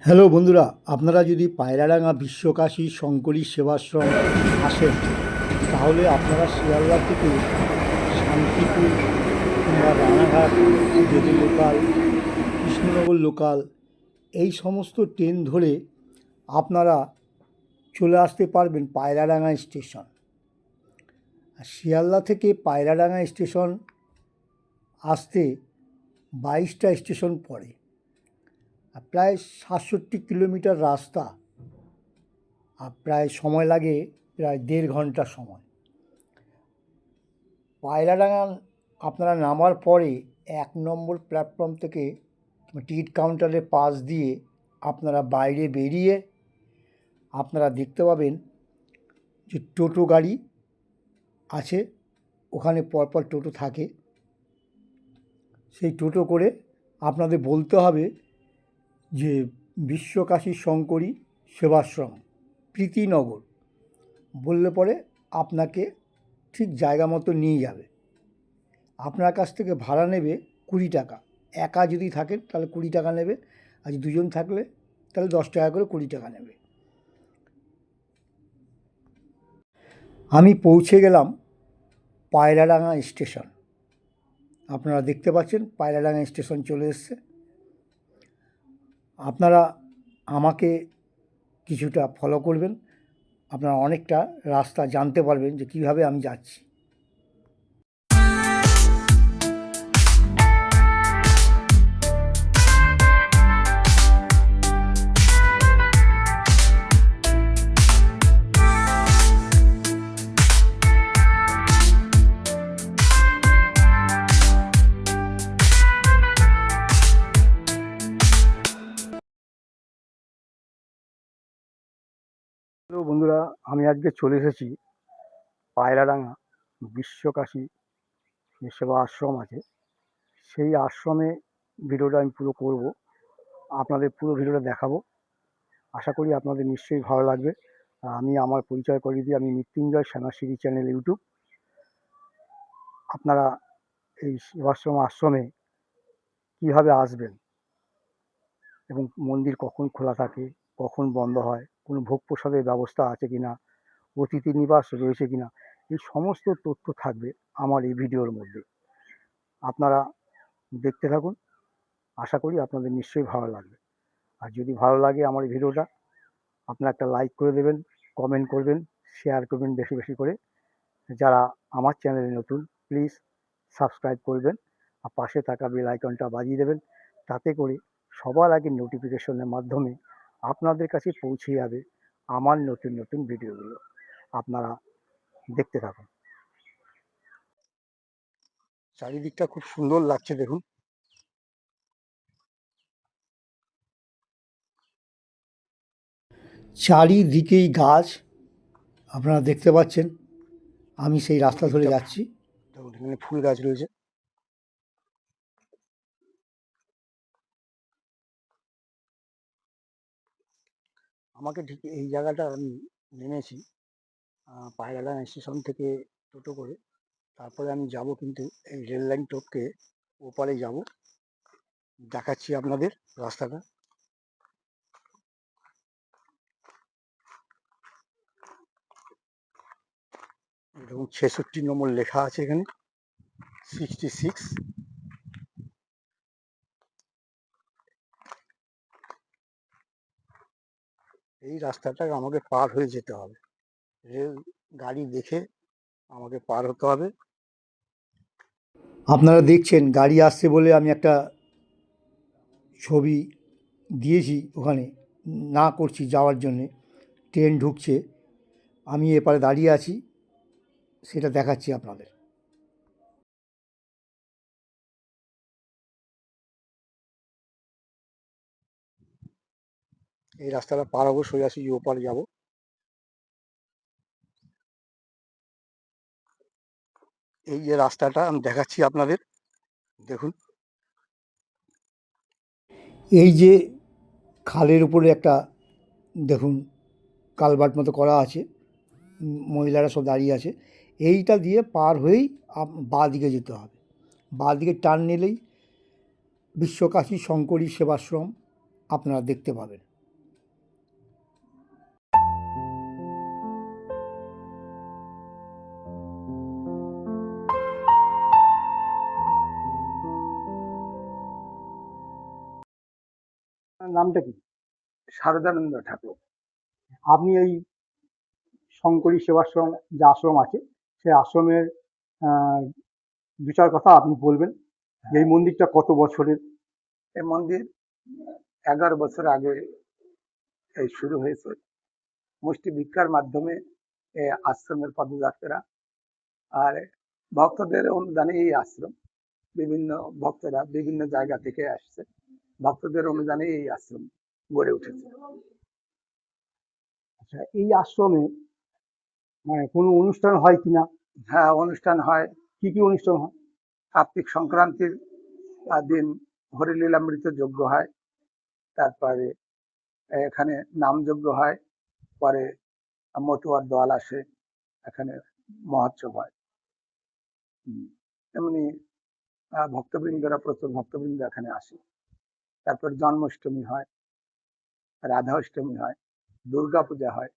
Hello বন্ধুরা, আপনারা যদি পায়রাডাঙ্গা বিশ্বকাশী শঙ্করী সেবাশ্রম আসেন তাহলে আপনারা শিয়ালদা থেকে শান্তিপুর কিংবা রানাঘাট, বেদে লোকাল, কৃষ্ণনগর লোকাল এই সমস্ত ট্রেন ধরে আপনারা চলে আসতে পারবেন পায়রাডাঙ্গা স্টেশন। আর শিয়ালদা থেকে পায়রাডাঙ্গা স্টেশন আসতে 22টা স্টেশন পড়ে। আর প্রায় 67 কিলোমিটার রাস্তা, আর প্রায় সময় লাগে প্রায় 1.5 ঘন্টা সময়। পায়রাডাঙ্গা আপনারা নামার পরে 1 নম্বর প্ল্যাটফর্ম থেকে টিকিট কাউন্টারের পাশ দিয়ে আপনারা বাইরে বেরিয়ে আপনারা দেখতে পাবেন যে টোটো গাড়ি আছে, ওখানে পরপর টোটো থাকে। সেই টোটো করে আপনাদের বলতে হবে যে বিশ্বকাশী শঙ্করী সেবাশ্রম, প্রীতিনগর বললে পরে আপনাকে ঠিক জায়গা মতো নিয়ে যাবে। আপনার কাছ থেকে ভাড়া নেবে 20 টাকা। একা যদি থাকেন তাহলে 20 টাকা নেবে, আর দুজন থাকলে তাহলে 10 টাকা করে 20 টাকা নেবে। আমি পৌঁছে গেলাম পায়রাডাঙ্গা স্টেশন। আপনারা দেখতে পাচ্ছেন পায়রাডাঙ্গা স্টেশন চলে এসছে। আপনারা আমাকে কিছুটা ফলো করবেন, আপনারা অনেকটা রাস্তা জানতে পারবেন যে কীভাবে আমি যাচ্ছি। তো বন্ধুরা, আমি আজকে চলে এসেছি পায়রাডাঙ্গা বিশ্বকাশী যে সেবা আশ্রম আছে, সেই আশ্রমে ভিডিওটা আমি পুরো করব, আপনাদের পুরো ভিডিওটা দেখাবো। আশা করি আপনাদের নিশ্চয়ই ভালো লাগবে। আমি আমার পরিচয় করিয়ে দিই, আমি মৃত্যুঞ্জয় সেনাশ্রী চ্যানেল ইউটিউব। আপনারা এই আশ্রমে কীভাবে আসবেন এবং মন্দির কখন খোলা থাকে, কখন বন্ধ হয়, কোনো ভোগ প্রসাদের ব্যবস্থা আছে কি না, অতিথি নিবাস রয়েছে কি না, এই সমস্ত তথ্য থাকবে আমার এই ভিডিওর মধ্যে। আপনারা দেখতে থাকুন, আশা করি আপনাদের নিশ্চয়ই ভালো লাগবে। আর যদি ভালো লাগে আমার এই ভিডিওটা, আপনারা একটা লাইক করে দেবেন, কমেন্ট করবেন, শেয়ার করবেন বেশি বেশি করে। যারা আমার চ্যানেলে নতুন প্লিজ সাবস্ক্রাইব করবেন, আর পাশে থাকা বেল আইকনটা বাজিয়ে দেবেন, তাতে করে সবার আগে নোটিফিকেশনের মাধ্যমে আপনাদের কাছে পৌঁছে যাবে আমার নতুন নতুন ভিডিওগুলো। আপনারা দেখতে থাকুন। চারিদিকটা খুব সুন্দর লাগছে দেখুন। চারিদিকেই গাছ আপনারা দেখতে পাচ্ছেন। আমি সেই রাস্তা ধরে যাচ্ছি। দেখুন এখানে ফুল গাছ রয়েছে। আমাকে ঠিক এই জায়গাটা আমি নেমেছি পায়রাডাঙ্গা স্টেশন থেকে টোটো করে। তারপরে আমি যাব কিন্তু এই রেল লাইন টপকে ওপারে যাব, দেখাচ্ছি আপনাদের রাস্তাটা। দেখুন 66 নম্বর লেখা আছে এখানে, 66। এই রাস্তাটা আমাকে পার হয়ে যেতে হবে, রেল গাড়ি দেখে আমাকে পার হতে হবে। আপনারা দেখছেন গাড়ি আসছে বলে আমি একটা ছবি দিয়েছি, ওখানে না করছি যাওয়ার জন্যে। ট্রেন ঢুকছে, আমি এপারে দাঁড়িয়ে আছি, সেটা দেখাচ্ছি আপনাদের। এই রাস্তাটা পার হবো, সোজাসুজি ওপারে যাব। এই যে রাস্তাটা আমি দেখাচ্ছি আপনাদের, দেখুন। এই যে খালের উপরে একটা দেখুন কালভার্ট মতো করা আছে, মহিলারা সব দাঁড়িয়ে আছে। এইটা দিয়ে পার হয়েই বাঁ দিকে যেতে হবে। বাঁ দিকে টার্ন নিলেই বিশ্বকাশী শঙ্করী সেবাশ্রম আপনারা দেখতে পাবেন। নামটা কি? শারদানন্দ ঠাকুর। আপনি এই শঙ্করী সেবাশ্রম যে আশ্রম আছে সেই আশ্রমের দু চার কথা আপনি বলবেন। এই মন্দিরটা কত বছরের? এই মন্দির 11 বছর আগে এই শুরু হয়েছে মুষ্টি ভিক্ষার মাধ্যমে এই আশ্রমের পদযাত্রা। আর ভক্তদের অনুদানে এই আশ্রম, বিভিন্ন ভক্তরা বিভিন্ন জায়গা থেকে আসছে, ভক্তদের অনুদানে এই আশ্রম গড়ে উঠেছে। আচ্ছা, এই আশ্রমে মানে কোনো অনুষ্ঠান হয় কিনা? হ্যাঁ, অনুষ্ঠান হয়। কি কি অনুষ্ঠান হয়? কার্তিক সংক্রান্তির দিন হরিলীলামৃত যজ্ঞ হয়, তারপরে এখানে নামযজ্ঞ হয়, পরে মতুয়ার দল আসে, এখানে মহোৎসব হয়। এমনি ভক্তবৃন্দরা, প্রচুর ভক্তবৃন্দ এখানে আসে। তারপর জন্মাষ্টমী হয়, রাধা অষ্টমী হয়, দুর্গা পূজা হয়।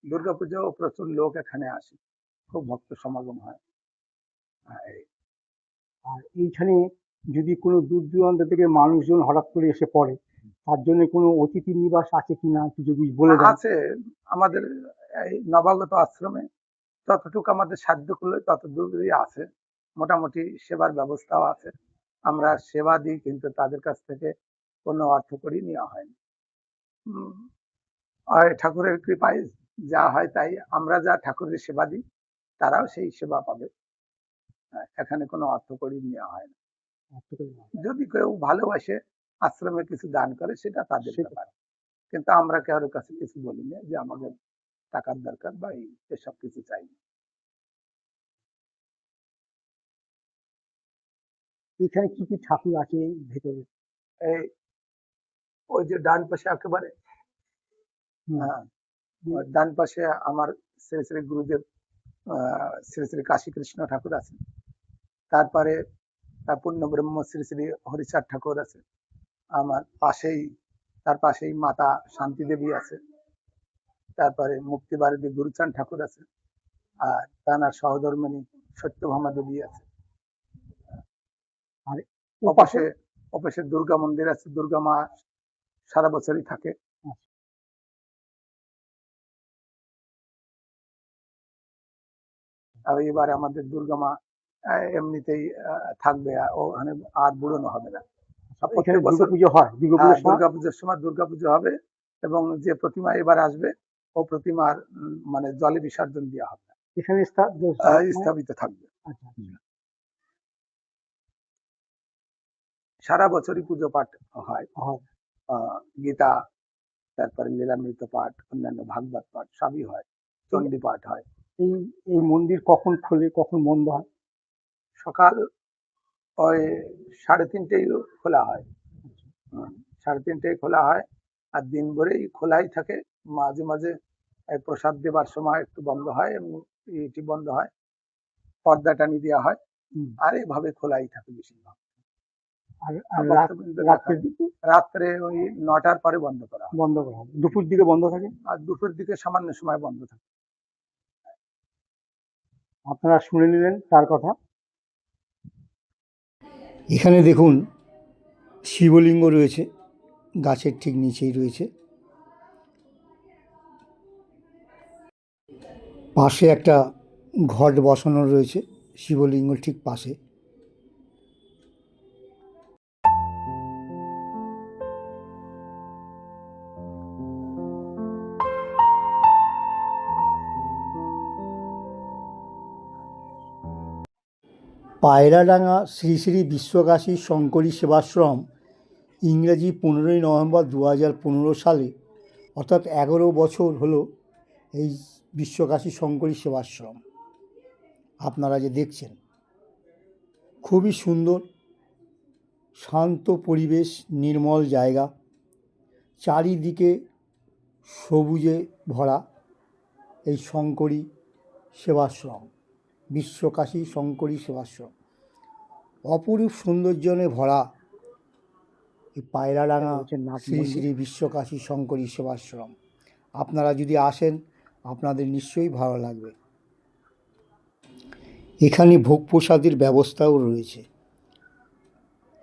দুর্গা পূজাও প্রচুর লোক এখানে আসে, খুব ভক্ত সমাগম হয়। আর এইখানে যদি কোনো দূর দূরান্ত থেকে মানুষজন হঠাৎ করে এসে পড়ে, তার জন্য কোনো অতিথি নিবাস আছে কিনা একটু যদি বলে দেন। আছে, আমাদের এই নবাগত আশ্রমে যতটুকু আমাদের সাধ্য করলে ততদূরই আছে। মোটামুটি সেবার ব্যবস্থাও আছে, আমরা সেবা দিই, কিন্তু তাদের কাছ থেকে কোনো অর্থকড়ি নেওয়া হয়নি। ঠাকুরের কৃপায় যা হয় তাই, আমরা যা ঠাকুরের সেবা দিই তারাও সেই সেবা পাবে। এখানে কোনো অর্থকড়ি নেওয়া হয় না। যদি কেউ ভালোবাসে আশ্রমে কিছু দান করে সেটা তাদের ব্যাপার, কিন্তু আমরা কারোর কাছে কিছু বলি না যে আমাদের টাকার দরকার বা এসব কিছু চাই। এখানে কি কি ঠাকুর আছে ভেতরে? এই ওই যে ডান পাশে একেবারে, ডান পাশে আমার শ্রী শ্রী গুরুদেব শ্রী শ্রী কাশী কৃষ্ণ ঠাকুর আছেন। তারপরে পূর্ণ ব্রহ্ম শ্রী শ্রী হরিচাঁদ ঠাকুর আছে আমার পাশেই, তার পাশেই মাতা শান্তি দেবী আছে। তারপরে মুক্তিবারদী গুরুচাঁদ ঠাকুর আছে, আর তানার সহধর্মিণী সত্যভামা দেবী আছে। আর ওপাশে দুর্গা মন্দির আছে, দুর্গা মা সারা বছরই থাকে। আর এবার আমাদের দুর্গা মা এমনিতেই থাকবে, ওখানে আর বুড়োনো হবে না। দুর্গাপুজো হয়, দুর্গাপুজোর সময় দুর্গাপুজো হবে, এবং যে প্রতিমা এবার আসবে ও প্রতিমার মানে জলে বিসর্জন দেওয়া হবে, এখানে স্থাপিত থাকবে। সারা বছরই পুজো পাঠ হয়, গীতা, তারপরে লীলামৃত পাঠ, অন্যান্য ভাগবত পাঠ সবই হয়, চণ্ডী পাঠ হয়। এই মন্দির কখন খোলে, কখন বন্ধ হয়? সকাল ওই 3:30টায় খোলা হয়, 3:30টায় খোলা হয়, আর দিন ভরেই খোলাই থাকে। মাঝে মাঝে প্রসাদ দেবার সময় একটু বন্ধ হয়, এবং এটি বন্ধ হয়, পর্দা টানি দেওয়া হয়, আর এইভাবে খোলাই থাকে বেশিরভাগ। রাত্রে ওই 9টার পরে বন্ধ করা হয়। দুপুর দিকে বন্ধ থাকে? আর দুপুর দিকে সামান্য সময় বন্ধ থাকে। আপনারা শুনে নিলেন তার কথা। এখানে দেখুন শিবলিঙ্গ রয়েছে, গাছের ঠিক নিচেই রয়েছে। পাশে একটা ঘট বসানো রয়েছে শিবলিঙ্গ ঠিক পাশে। পায়রাডাঙ্গা শ্রী শ্রী বিশ্বকাশী শঙ্করী সেবাশ্রম ইংরেজি 15ই নভেম্বর 2015 সালে, অর্থাৎ 11 বছর হলো এই বিশ্বকাশী শঙ্করী সেবাশ্রম আপনারা যে দেখছেন। খুবই সুন্দর, শান্ত পরিবেশ, নির্মল জায়গা, চারিদিকে সবুজে ভরা এই শঙ্করী সেবাশ্রম, বিশ্বকাশী শঙ্করী সেবাশ্রম। অপরূপ সৌন্দর্যে ভরা এই পায়রাডাঙ্গা শ্রী শ্রী বিশ্বকাশী শঙ্করী সেবাশ্রম। আপনারা যদি আসেন আপনাদের নিশ্চয়ই ভালো লাগবে। এখানে ভোগ প্রসাদের ব্যবস্থাও রয়েছে,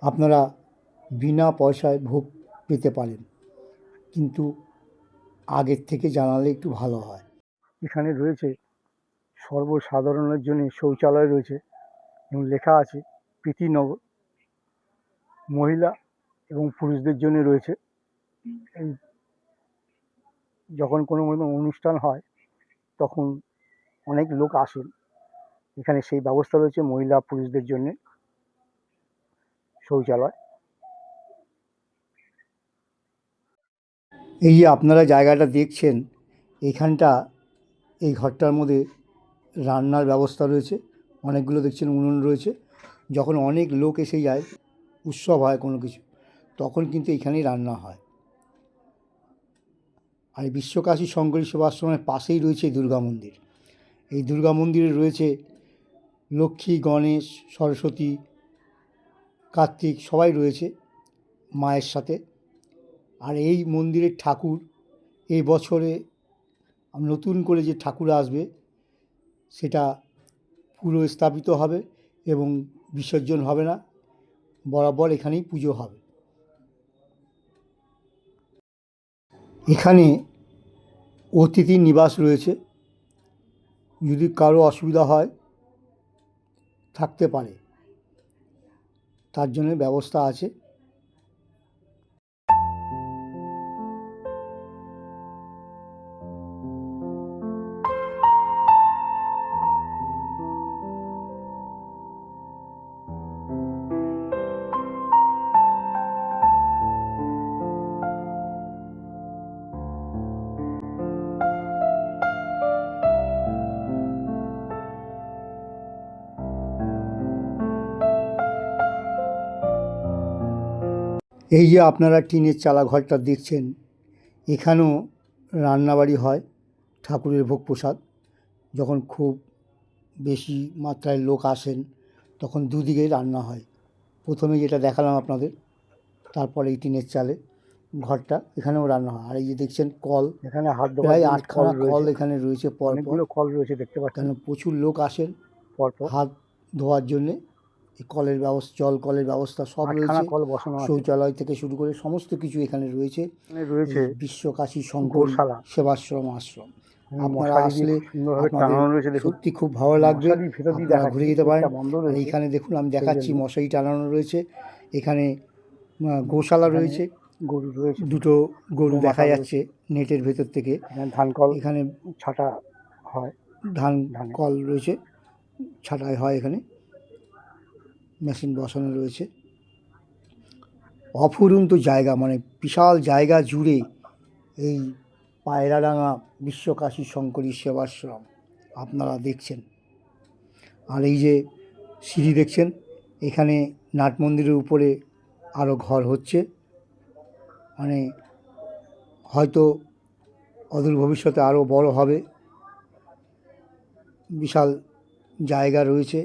আপনারা বিনা পয়সায় ভোগ পেতে পারেন, কিন্তু আগের থেকে জানালে একটু ভালো হয়। এখানে রয়েছে সর্বসাধারণের জন্য শৌচালয় রয়েছে এবং লেখা আছে প্রীতিনগর। মহিলা এবং পুরুষদের জন্য রয়েছে। এই যখন কোনো অনুষ্ঠান হয় তখন অনেক লোক আসেন, এখানে সেই ব্যবস্থা রয়েছে মহিলা পুরুষদের জন্য শৌচালয়। এই যে আপনারা জায়গাটা দেখছেন, এখানটা এই ঘরটার মধ্যে রান্নার ব্যবস্থা রয়েছে, অনেকগুলো দেখছেন উনুন রয়েছে। যখন অনেক লোক এসে যায়, উৎসব হয় কোনো কিছু, তখন কিন্তু এখানেই রান্না হয়। আর এই বিশ্বকাশী শঙ্করী সেবাশ্রমের পাশেই রয়েছে দুর্গা মন্দির। এই দুর্গা মন্দিরে রয়েছে লক্ষ্মী, গণেশ, সরস্বতী, কার্তিক সবাই রয়েছে মায়ের সাথে। আর এই মন্দিরের ঠাকুর এই বছরে নতুন করে যে ঠাকুর আসবে সেটা পুরো স্থাপিত হবে এবং বিসর্জন হবে না, বরাবর এখানেই পুজো হবে। এখানে অতিথি নিবাস রয়েছে, যদি কারো অসুবিধা হয় থাকতে পারে, তার জন্য ব্যবস্থা আছে। এই যে আপনারা টিনের চালা ঘরটা দেখছেন, এখানেও রান্নাবাড়ি হয়, ঠাকুরের ভোগ প্রসাদ। যখন খুব বেশি মাত্রায় লোক আসেন তখন দুদিকেই রান্না হয়। প্রথমে যেটা দেখালাম আপনাদের, তারপরে এই টিনের চালে ঘরটা, এখানেও রান্না হয়। আর এই যে দেখছেন কল, এখানে হাত ধোয়ার প্রায় জন্য 8খানা কল রয়েছে, এখানে রয়েছে পরপর। অনেকগুলো কল রয়েছে দেখতে পাচ্ছেন, কেন প্রচুর লোক আসেন পরপর হাত ধোয়ার জন্যে। এই কলের ব্যবস্থা, জল কলের ব্যবস্থা সব 8খানা রয়েছে। কল বসানো আছে। শৌচালয় থেকে শুরু করে সমস্ত কিছু এখানে রয়েছে। এখানে রয়েছে এই বিশ্বকাশী শঙ্করী গোশালা, সেবাশ্রম আশ্রম। আপনারা মশারি দিয়ে আসলে খুব সুন্দরভাবে আপনাদের টানানো রয়েছে, দেখুন সত্যি খুব ভালো লাগবে। মশারি ভেতর দিয়ে আপনারা ঘুরে দেখাচ্ছি, যেতে পারেন। গেটটা বন্ধ আর রয়েছে এইখানে দেখুন আমি সেই দেখাচ্ছি, জন্য। মশারি টানানো রয়েছে। এখানে গোশালা এখানে রয়েছে, গরু রয়েছে, দুটো গরু গোমাতা দেখা রয়েছে। যাচ্ছে নেটের ভেতর থেকে। এখানে ধান কল এখানে ছাটা হয়, ধানে কল রয়েছে, ছাঁটাই হয়। এখানে মেশিন বসানো রয়েছে। অফুরন্ত জায়গা, মানে বিশাল জায়গা জুড়ে এই পায়রাডাঙ্গা বিশ্বকাশী শঙ্করী সেবাশ্রম আপনারা দেখছেন। আর এই যে সিঁড়ি দেখছেন, এখানে নাট মন্দিরের উপরে আরও ঘর হচ্ছে, মানে হয়তো অদূর ভবিষ্যতে আরও বড় হবে। বিশাল জায়গা রয়েছে।